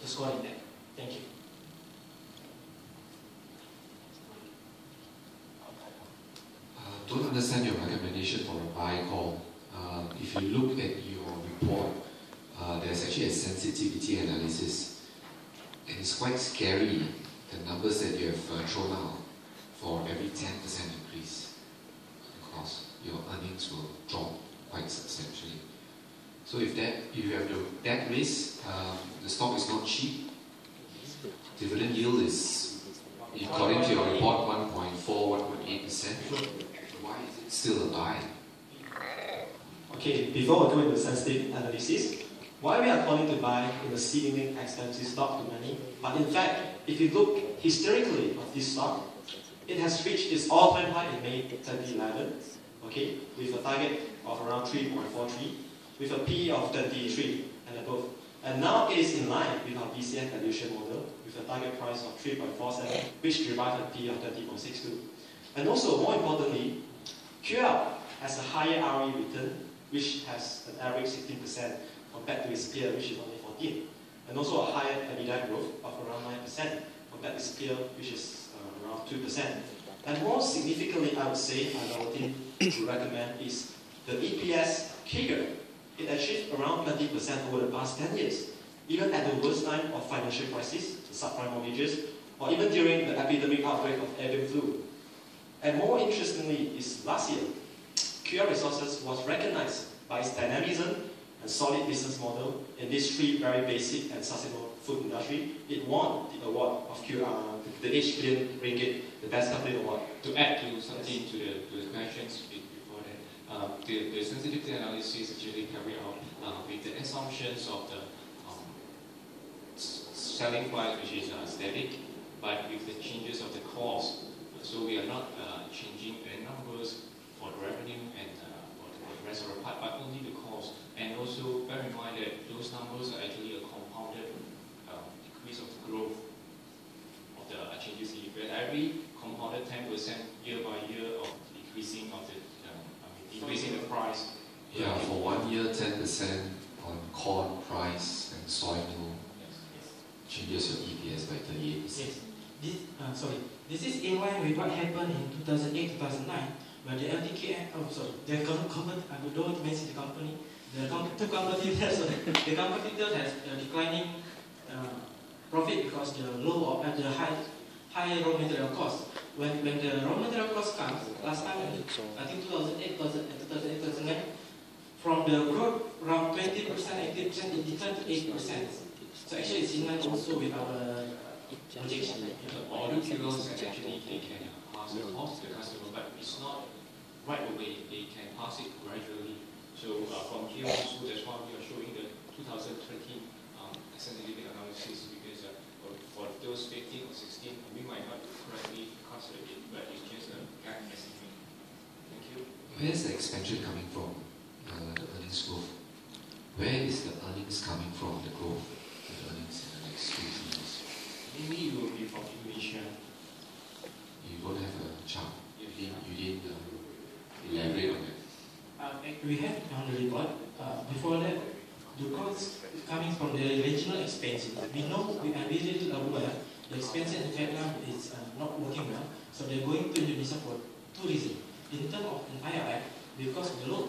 the score index. Thank you. Don't understand your recommendation for a buy call. If you look at your report, there's actually a sensitivity analysis, and it's quite scary, the numbers that you have thrown out. For every 10% increase in cost, your earnings will drop quite substantially. So if you have that risk, the stock is not cheap. Dividend yield is, according to your report, 1.4, 1.8%. Why is it still a buy? Okay, before we go into sensitive analysis, why we are calling to buy in a seemingly expensive stock to many, but in fact, if you look historically of this stock, it has reached its all-time high in May 2011, okay, with a target of around 3.43, with a PE of 33 and above. And now it is in line with our DCF valuation model, with a target price of 3.47, which derives a PE of 30.62. And also, more importantly, QL has a higher ROE return, which has an average 16% compared to its peer, which is only 14%. And also a higher EBITDA growth of around 9% compared to its peer, which is around 2%. And more significantly, I would say, another thing to recommend is the EPS CAGR. It achieved around 20% over the past 10 years, even at the worst time of financial crisis, the subprime mortgages, or even during the epidemic outbreak of avian flu. And more interestingly is last year, QL Resources was recognized by its dynamism and solid business model in these three very basic and sustainable food industry. It won the award of the H billion ringgit, the best company award. To add to something to the questions before that, the sensitivity analysis actually carried out with the assumptions of the selling price, which is static, but with the changes of the cost. So we are not changing the numbers for the revenue and for the rest of the part, but only the cost. And also bear in mind that those numbers are actually a compounded decrease of the growth of the changes in EPS. Every compounded 10% year by year of decreasing of the decreasing the price. Yeah, for 1 year, 10% on corn price and soy meal changes your EPS by 38%. Yes. This is in line with what happened in 2008-2009, where the LTK, the company, I don't want to mention the company, the competitors has declining profit because the high raw material cost. When the raw material cost comes, last time, I think 2008-2009, from the growth around 20%, 80%, it declined to 8%. So actually it's in line also with our projection. All the QLs actually they can pass the cost to the customer, but it's not right away. They can pass it gradually. So from here also, that's why we are showing the 2013 sensitivity analysis, because for those 15 or 16, we might not correctly calculate it, but it's just a gap estimate. Thank you. Where is the expansion coming from? The earnings growth. Where is the earnings coming from? The growth of the earnings in the next 2 years. Mainly it will be from Indonesia. You don't have a chart. You didn't elaborate on that. We have on the report. Before that, the growth coming from the regional expansion. We know, we are really aware, the expansion in Vietnam is not working well. So they're going to Indonesia for 2 reasons. In terms of an IRF, because the low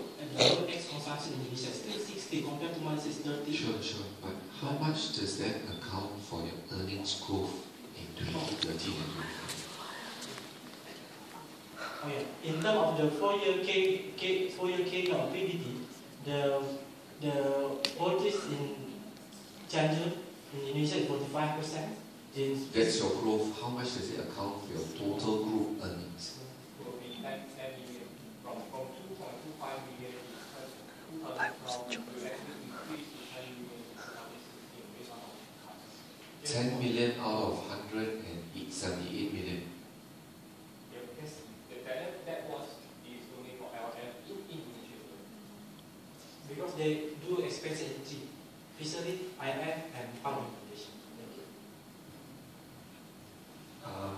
X consumption in Indonesia is still 60 compared to Malaysia is 30. Sure. But how much does that account for your earnings growth in 2013 and 2014? Oh yeah. In terms of the 4-year K of PBT, the poultry in Cianjur in Indonesia is 45%. That's your growth. How much does it account for your total group earnings? Will be 10 million. From 2.25 million in 2012 will actually increase to 10 million in 2016 based on our cuts. 10 million out of 178 million. Yeah, because that was is only for LF in Indonesia. Because they do expensive energy, fishery, IF, and farming condition.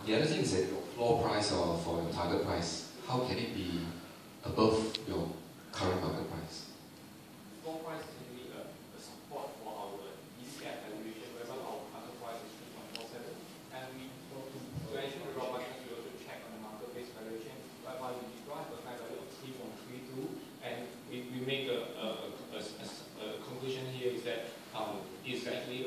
The other thing is that your floor price or for your target price, how can it be above your current market price? Floor price is really a support for our DCF valuation, wherever our is actually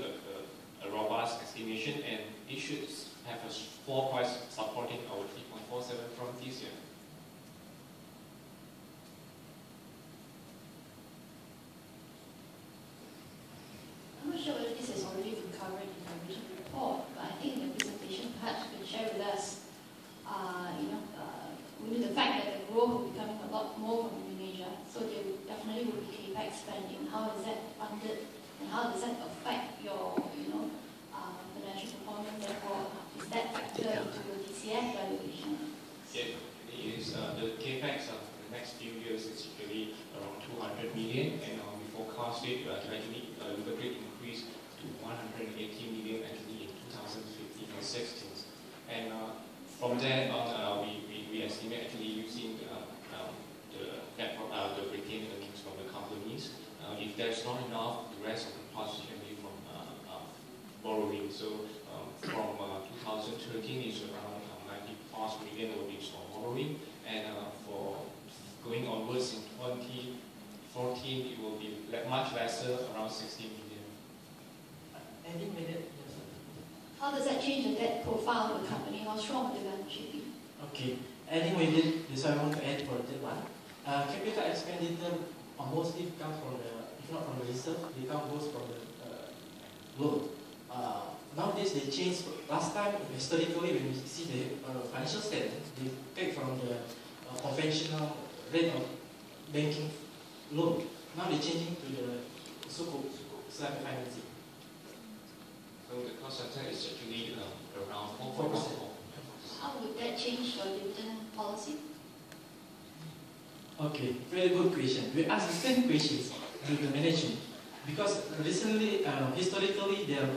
a robust estimation, and it should have a floor price supporting our 3.47 from this year. I'm not sure whether this has already been covered in the original report, but I think in the presentation perhaps you can share with us, with the fact that the growth will be coming a lot more from Indonesia, so there definitely will be CAPEX spending. How is that funded, and how does that affect your, financial performance? Therefore, is that factored into your DCF valuation? Yeah, it is. The CAPEX for the next few years is usually around 200 million, and we forecast it to actually with a great increase to 180 million actually in 2015 and 16. And from there on, we estimate actually using the retained earnings from the companies. If there's not enough, the rest of the cost can be from borrowing. So from 2013 is around 90+ million will be from borrowing, and for going onwards in 2014 it will be much lesser, around 60 million. Any minute? How does that change the debt profile of the company? How strong will the balance sheet be? Okay, adding with it, this I want to add for that one. Capital expenditure mostly comes from the, if not from the reserve, they come both from the loan. Nowadays they change. Last time, historically, when we see the financial statements, they take from the conventional rate of banking loan. Now they're changing to the so-called slab financing. So the cost center is actually around 4%. How would that change your dividend policy? Okay, very good question. We ask the same questions to the management because recently, historically, their